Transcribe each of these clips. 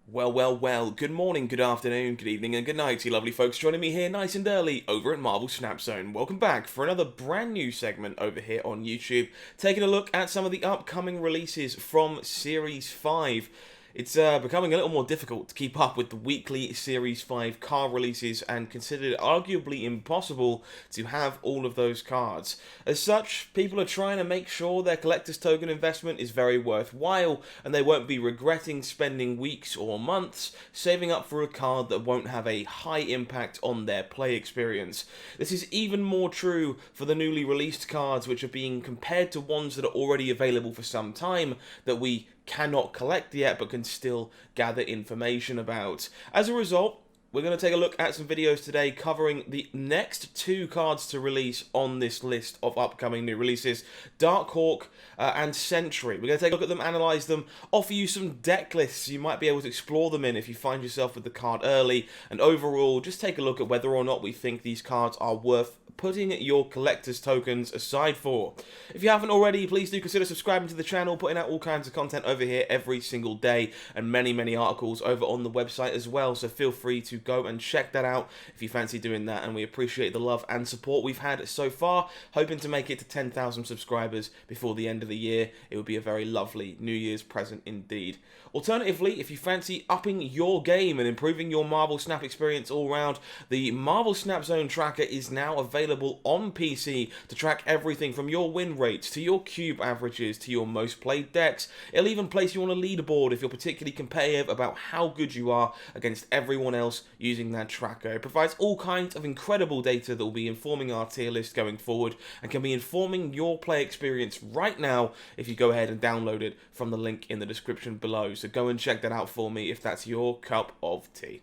Well, good morning, good afternoon, good evening, and good night to you lovely folks joining me here nice and early over at Marvel Snap Zone. Welcome back for another brand new segment over here on YouTube, taking a look at some of the upcoming releases from Series 5. It's becoming a little more difficult to keep up with the weekly Series 5 card releases and considered arguably impossible to have all of those cards. As such, people are trying to make sure their collector's token investment is very worthwhile and they won't be regretting spending weeks or months saving up for a card that won't have a high impact on their play experience. This is even more true for the newly released cards, which are being compared to ones that are already available for some time that we cannot collect yet but can still gather information about. As a result, we're going to take a look at some videos today covering the next two cards to release on this list of upcoming new releases, Darkhawk and Sentry. We're going to take a look at them, analyse them, offer you some deck lists you might be able to explore them in if you find yourself with the card early, and overall just take a look at whether or not we think these cards are worth putting your collector's tokens aside for. If you haven't already, please do consider subscribing to the channel, putting out all kinds of content over here every single day, and many articles over on the website as well, so feel free to go and check that out if you fancy doing that, and we appreciate the love and support we've had so far, hoping to make it to 10,000 subscribers before the end of the year. It would be a very lovely New Year's present indeed. Alternatively, if you fancy upping your game and improving your Marvel Snap experience all round, the Marvel Snap Zone tracker is now available on PC to track everything from your win rates to your cube averages to your most played decks. It'll even place you on a leaderboard if you're particularly competitive about how good you are against everyone else using that tracker. It provides all kinds of incredible data that will be informing our tier list going forward and can be informing your play experience right now if you go ahead and download it from the link in the description below. So go and check that out for me if that's your cup of tea.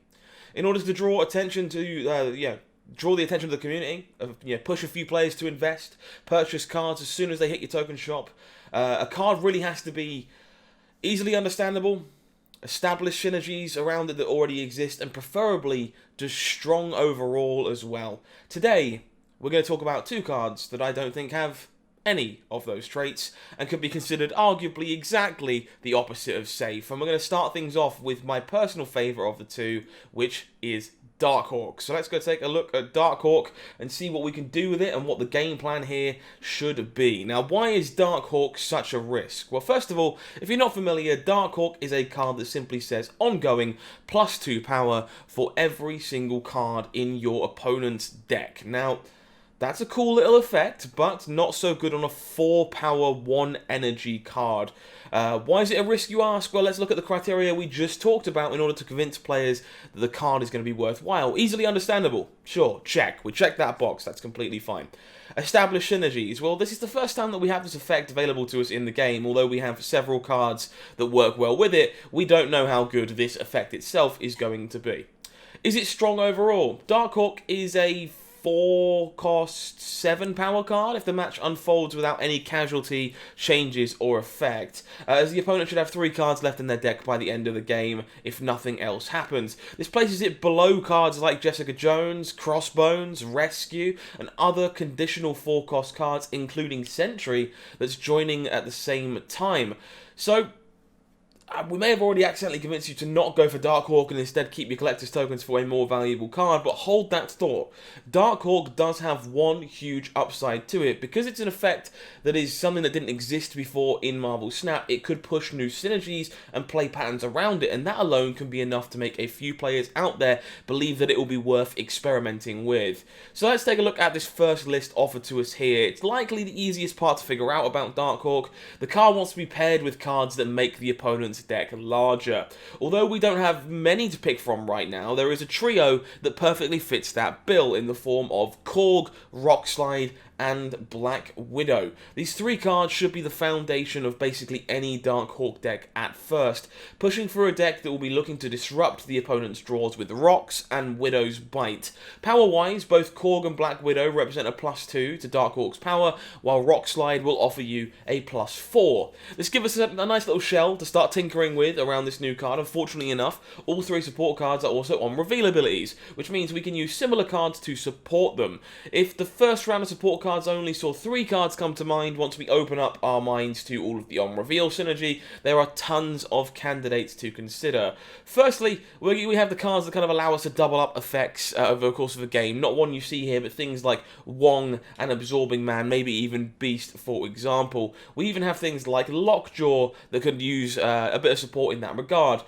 In order to draw attention to, draw the attention of the community, push a few players to invest, purchase cards as soon as they hit your token shop. A card really has to be easily understandable, establish synergies around it that already exist, and preferably just strong overall as well. Today, we're going to talk about two cards that I don't think have any of those traits and could be considered arguably exactly the opposite of safe. And we're going to start things off with my personal favourite of the two, which is Darkhawk. So let's go take a look at Darkhawk and see what we can do with it and what the game plan here should be. Now, why is Darkhawk such a risk? Well, first of all, if you're not familiar, Darkhawk is a card that simply says ongoing +2 power for every single card in your opponent's deck. Now, that's a cool little effect, but not so good on a 4 power 1 energy card. Why is it a risk, you ask? Well, let's look at the criteria we just talked about in order to convince players that the card is going to be worthwhile. Easily understandable. Sure, check. We check that box. That's completely fine. Establish synergies. Well, this is the first time that we have this effect available to us in the game. Although we have several cards that work well with it, we don't know how good this effect itself is going to be. Is it strong overall? Darkhawk is a 4-cost 7 power card if the match unfolds without any casualty, changes, or effect, as the opponent should have 3 cards left in their deck by the end of the game if nothing else happens. This places it below cards like Jessica Jones, Crossbones, Rescue, and other conditional 4-cost cards, including Sentry, that's joining at the same time. So, we may have already accidentally convinced you to not go for Darkhawk and instead keep your collector's tokens for a more valuable card, but hold that thought. Darkhawk does have one huge upside to it. Because it's an effect that is something that didn't exist before in Marvel Snap, it could push new synergies and play patterns around it, and that alone can be enough to make a few players out there believe that it will be worth experimenting with. So let's take a look at this first list offered to us here. It's likely the easiest part to figure out about Darkhawk. The card wants to be paired with cards that make the opponent's deck larger. Although we don't have many to pick from right now, there is a trio that perfectly fits that bill in the form of Korg, Rockslide, and Black Widow. These 3 cards should be the foundation of basically any Darkhawk deck at first, pushing for a deck that will be looking to disrupt the opponent's draws with Rocks and Widow's Bite. Power-wise, both Korg and Black Widow represent a +2 to Darkhawk's power, while Rockslide will offer you a +4. This gives us a nice little shell to start tinkering with around this new card. Unfortunately enough, all 3 support cards are also on reveal abilities, which means we can use similar cards to support them. If the first round of support cards cards only saw 3 cards come to mind once we open up our minds to all of the on-reveal synergy. There are tons of candidates to consider. Firstly, we have the cards that kind of allow us to double up effects over the course of the game. Not one you see here, but things like Wong and Absorbing Man, maybe even Beast, for example. We even have things like Lockjaw that could use a bit of support in that regard.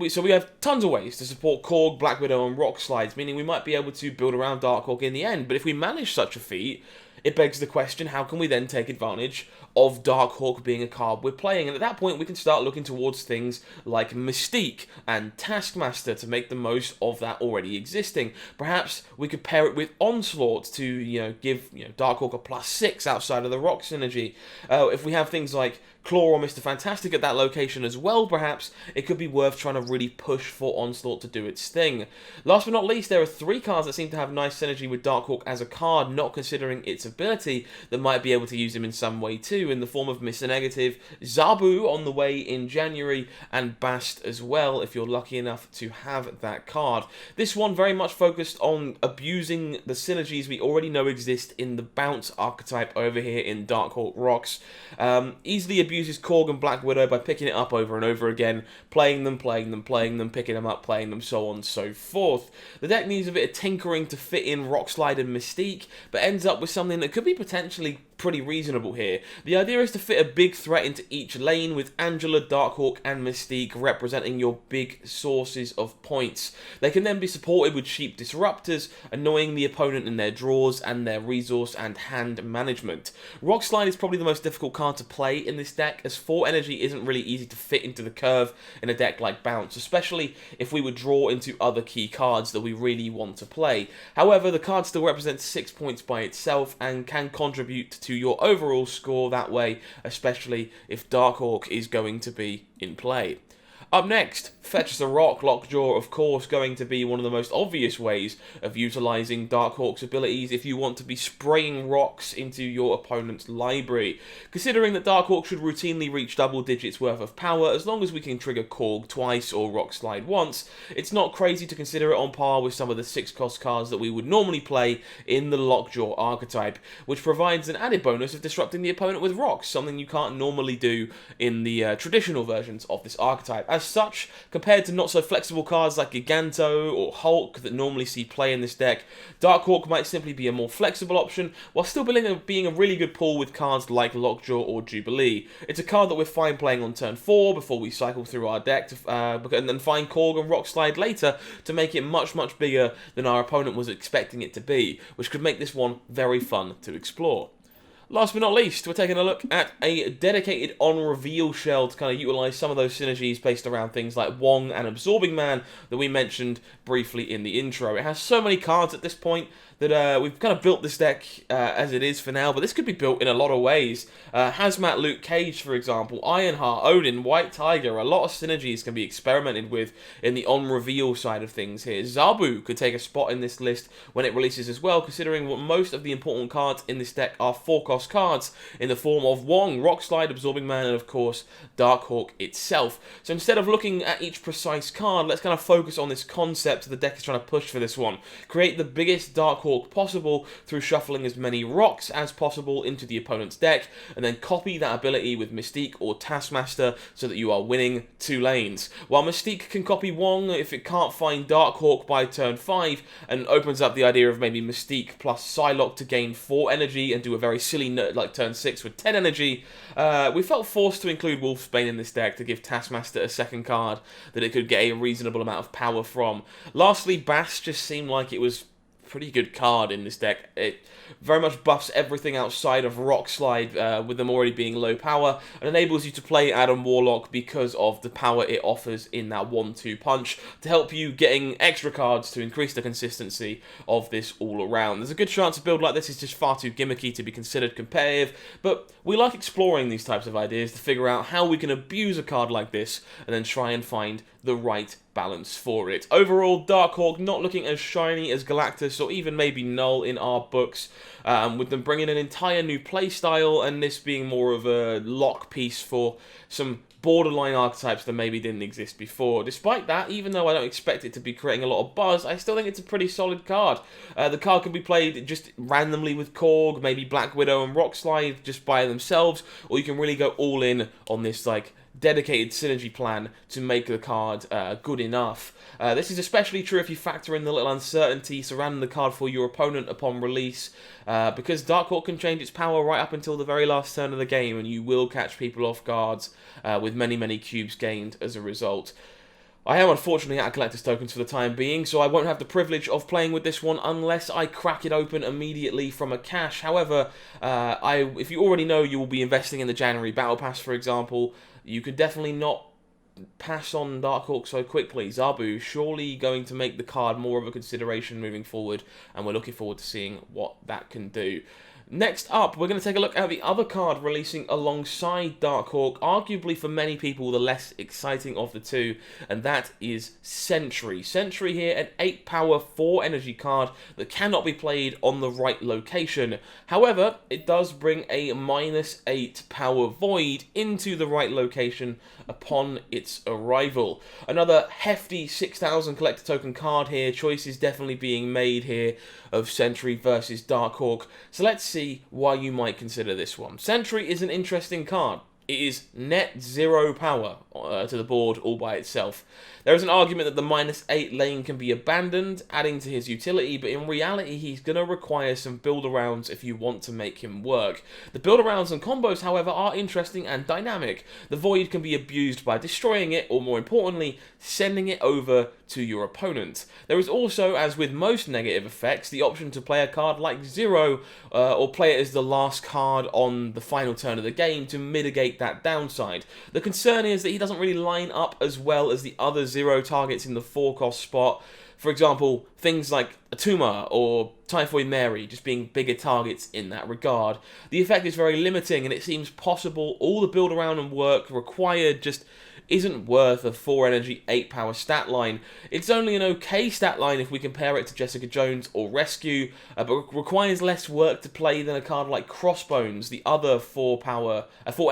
So we have tons of ways to support Korg, Black Widow, and Rock Slides, meaning we might be able to build around Darkhawk in the end. But if we manage such a feat, it begs the question, how can we then take advantage of Darkhawk being a card we're playing? And at that point, we can start looking towards things like Mystique and Taskmaster to make the most of that already existing. Perhaps we could pair it with Onslaught to, give Darkhawk a +6 outside of the Rock synergy. If we have things like Claw or Mr. Fantastic at that location as well, perhaps, it could be worth trying to really push for Onslaught to do its thing. Last but not least, there are 3 cards that seem to have nice synergy with Darkhawk as a card, not considering its ability, that might be able to use him in some way too, in the form of Mr. Negative, Zabu on the way in January, and Bast as well, if you're lucky enough to have that card. This one very much focused on abusing the synergies we already know exist in the Bounce archetype over here in Darkhawk Rocks. Easily abuses Korg and Black Widow by picking it up over and over again, playing them, picking them up, playing them, so on and so forth. The deck needs a bit of tinkering to fit in Rockslide and Mystique, but ends up with something that could be potentially pretty reasonable here. The idea is to fit a big threat into each lane, with Angela, Darkhawk, and Mystique representing your big sources of points. They can then be supported with cheap disruptors, annoying the opponent in their draws and their resource and hand management. Rockslide is probably the most difficult card to play in this deck, as 4 energy isn't really easy to fit into the curve in a deck like Bounce, especially if we would draw into other key cards that we really want to play. However, the card still represents 6 points by itself and can contribute to your overall score that way, especially if Darkhawk is going to be in play. Up next, Fetch us a Rock. Lockjaw, of course, going to be one of the most obvious ways of utilising Darkhawk's abilities if you want to be spraying rocks into your opponent's library. Considering that Darkhawk should routinely reach double digits worth of power as long as we can trigger Korg twice or Rock Slide once, it's not crazy to consider it on par with some of the 6-cost cards that we would normally play in the Lockjaw archetype, which provides an added bonus of disrupting the opponent with rocks, something you can't normally do in the traditional versions of this archetype. As such, compared to not so flexible cards like Giganto or Hulk that normally see play in this deck, Darkhawk might simply be a more flexible option, while still being a really good pull with cards like Lockjaw or Jubilee. It's a card that we're fine playing on turn 4 before we cycle through our deck, and then find Korg and Rock Slide later to make it much, much bigger than our opponent was expecting it to be, which could make this one very fun to explore. Last but not least, we're taking a look at a dedicated on-reveal shell to kind of utilise some of those synergies based around things like Wong and Absorbing Man that we mentioned briefly in the intro. It has so many cards at this point that we've kind of built this deck as it is for now, but this could be built in a lot of ways. Hazmat Luke Cage, for example, Ironheart, Odin, White Tiger, a lot of synergies can be experimented with in the on-reveal side of things here. Zabu could take a spot in this list when it releases as well, considering what most of the important cards in this deck are 4-cost cards in the form of Wong, Rockslide, Absorbing Man, and of course Darkhawk itself. So instead of looking at each precise card, let's kind of focus on this concept the deck is trying to push for this one. Create the biggest Darkhawk possible through shuffling as many rocks as possible into the opponent's deck, and then copy that ability with Mystique or Taskmaster so that you are winning 2 lanes. While Mystique can copy Wong if it can't find Darkhawk by turn 5, and opens up the idea of maybe Mystique plus Psylocke to gain 4 energy and do a very silly like turn 6 with 10 energy, we felt forced to include Wolfsbane in this deck to give Taskmaster a second card that it could get a reasonable amount of power from. Lastly, Bass just seemed like it was pretty good card in this deck. It very much buffs everything outside of Rock Slide, with them already being low power, and enables you to play Adam Warlock because of the power it offers in that 1-2 punch to help you getting extra cards to increase the consistency of this all around. There's a good chance a build like this is just far too gimmicky to be considered competitive, but we like exploring these types of ideas to figure out how we can abuse a card like this and then try and find the right balance for it. Overall, Darkhawk not looking as shiny as Galactus or even maybe Null in our books, with them bringing an entire new playstyle and this being more of a lock piece for some borderline archetypes that maybe didn't exist before. Despite that, even though I don't expect it to be creating a lot of buzz, I still think it's a pretty solid card. The card can be played just randomly with Korg, maybe Black Widow and Rockslide just by themselves, or you can really go all in on this like dedicated synergy plan to make the card good enough. This is especially true if you factor in the little uncertainty surrounding the card for your opponent upon release, because Darkhawk can change its power right up until the very last turn of the game, and you will catch people off guard with many cubes gained as a result. I am unfortunately out of collector's tokens for the time being, so I won't have the privilege of playing with this one unless I crack it open immediately from a cache. However, if you already know you will be investing in the January Battle Pass, for example, you could definitely not pass on Darkhawk so quickly. Zabu surely going to make the card more of a consideration moving forward, and we're looking forward to seeing what that can do. Next up, we're going to take a look at the other card releasing alongside Darkhawk, arguably for many people the less exciting of the two, and that is Sentry. Sentry here, an 8 power, 4 energy card that cannot be played on the right location. However, it does bring a -8 power Void into the right location upon its arrival. Another hefty 6,000 collector token card here. Choices definitely being made here of Sentry versus Darkhawk. So let's see why you might consider this one. Sentry is an interesting card. It is net 0 power to the board all by itself. There is an argument that the -8 lane can be abandoned, adding to his utility, but in reality he's going to require some build-arounds if you want to make him work. The build-arounds and combos, however, are interesting and dynamic. The Void can be abused by destroying it, or more importantly, sending it over to your opponent. There is also, as with most negative effects, the option to play a card like Zero, or play it as the last card on the final turn of the game to mitigate that downside. The concern is that he doesn't really line up as well as the other Zero targets in the 4-cost spot. For example, things like Atuma or Typhoid Mary just being bigger targets in that regard. The effect is very limiting, and it seems possible all the build around and work required just isn't worth a 4 energy, 8 power stat line. It's only an okay stat line if we compare it to Jessica Jones or Rescue, but requires less work to play than a card like Crossbones, the other 4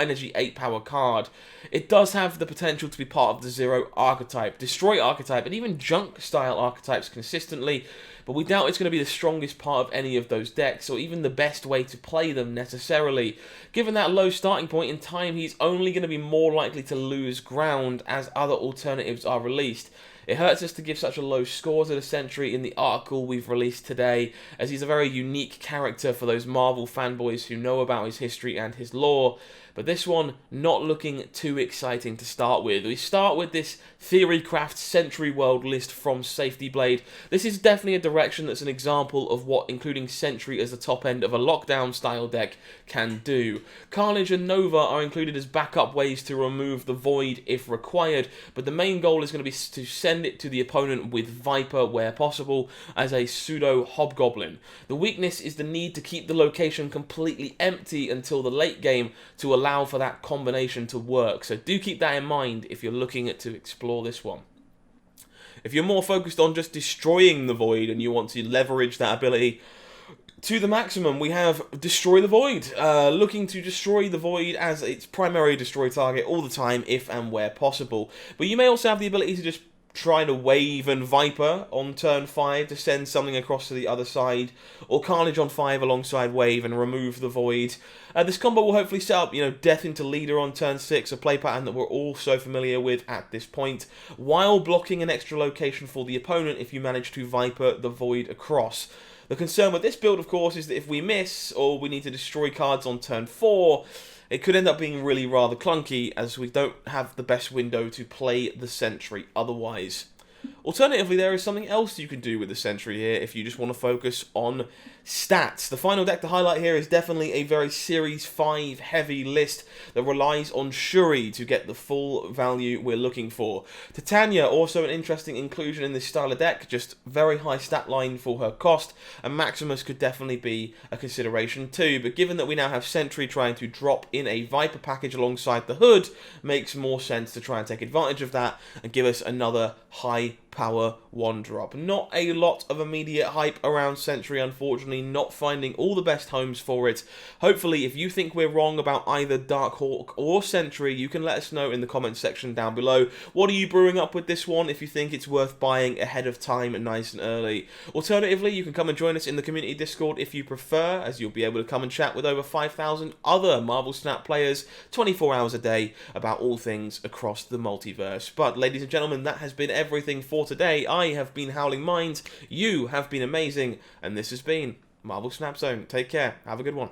energy, 8 power card. It does have the potential to be part of the Zero archetype, Destroy archetype, and even Junk style archetypes consistently, but we doubt it's going to be the strongest part of any of those decks, or even the best way to play them necessarily. Given that low starting point in time, he's only going to be more likely to lose ground as other alternatives are released. It hurts us to give such a low score to the Sentry in the article we've released today, as he's a very unique character for those Marvel fanboys who know about his history and his lore. But this one, not looking too exciting to start with. We start with this Theorycraft Sentry World list from SafetyBlade. This is definitely a direction that's an example of what including Sentry as the top end of a lockdown style deck can do. Carnage and Nova are included as backup ways to remove the Void if required, but the main goal is going to be to send it to the opponent with Viper where possible as a pseudo Hobgoblin. The weakness is the need to keep the location completely empty until the late game to allow for that combination to work, so do keep that in mind if you're looking to explore this one. If you're more focused on just destroying the Void and you want to leverage that ability to the maximum, we have Destroy the Void, looking to destroy the Void as its primary destroy target all the time if and where possible. But you may also have the ability to just try to Wave and Viper on turn 5 to send something across to the other side, or Carnage on 5 alongside Wave and remove the Void. This combo will hopefully set up, Death into Leader on turn 6, a play pattern that we're all so familiar with at this point, while blocking an extra location for the opponent if you manage to Viper the Void across. The concern with this build, of course, is that if we miss, or we need to destroy cards on turn 4, it could end up being really rather clunky, as we don't have the best window to play the Sentry otherwise. Alternatively, there is something else you can do with the Sentry here if you just want to focus on stats. The final deck to highlight here is definitely a very Series 5 heavy list that relies on Shuri to get the full value we're looking for. Titania, also an interesting inclusion in this style of deck, just very high stat line for her cost, and Maximus could definitely be a consideration too, but given that we now have Sentry trying to drop in a Viper package alongside the Hood, makes more sense to try and take advantage of that and give us another high power 1-drop. Not a lot of immediate hype around Sentry, unfortunately, not finding all the best homes for it. Hopefully, if you think we're wrong about either Darkhawk or Sentry, you can let us know in the comments section down below. What are you brewing up with this one, if you think it's worth buying ahead of time and nice and early? Alternatively, you can come and join us in the community Discord if you prefer, as you'll be able to come and chat with over 5,000 other Marvel Snap players 24 hours a day about all things across the multiverse. But ladies and gentlemen, that has been everything for today. I have been HowlingMines, you have been amazing, and this has been Marvel Snap Zone. Take care, have a good one.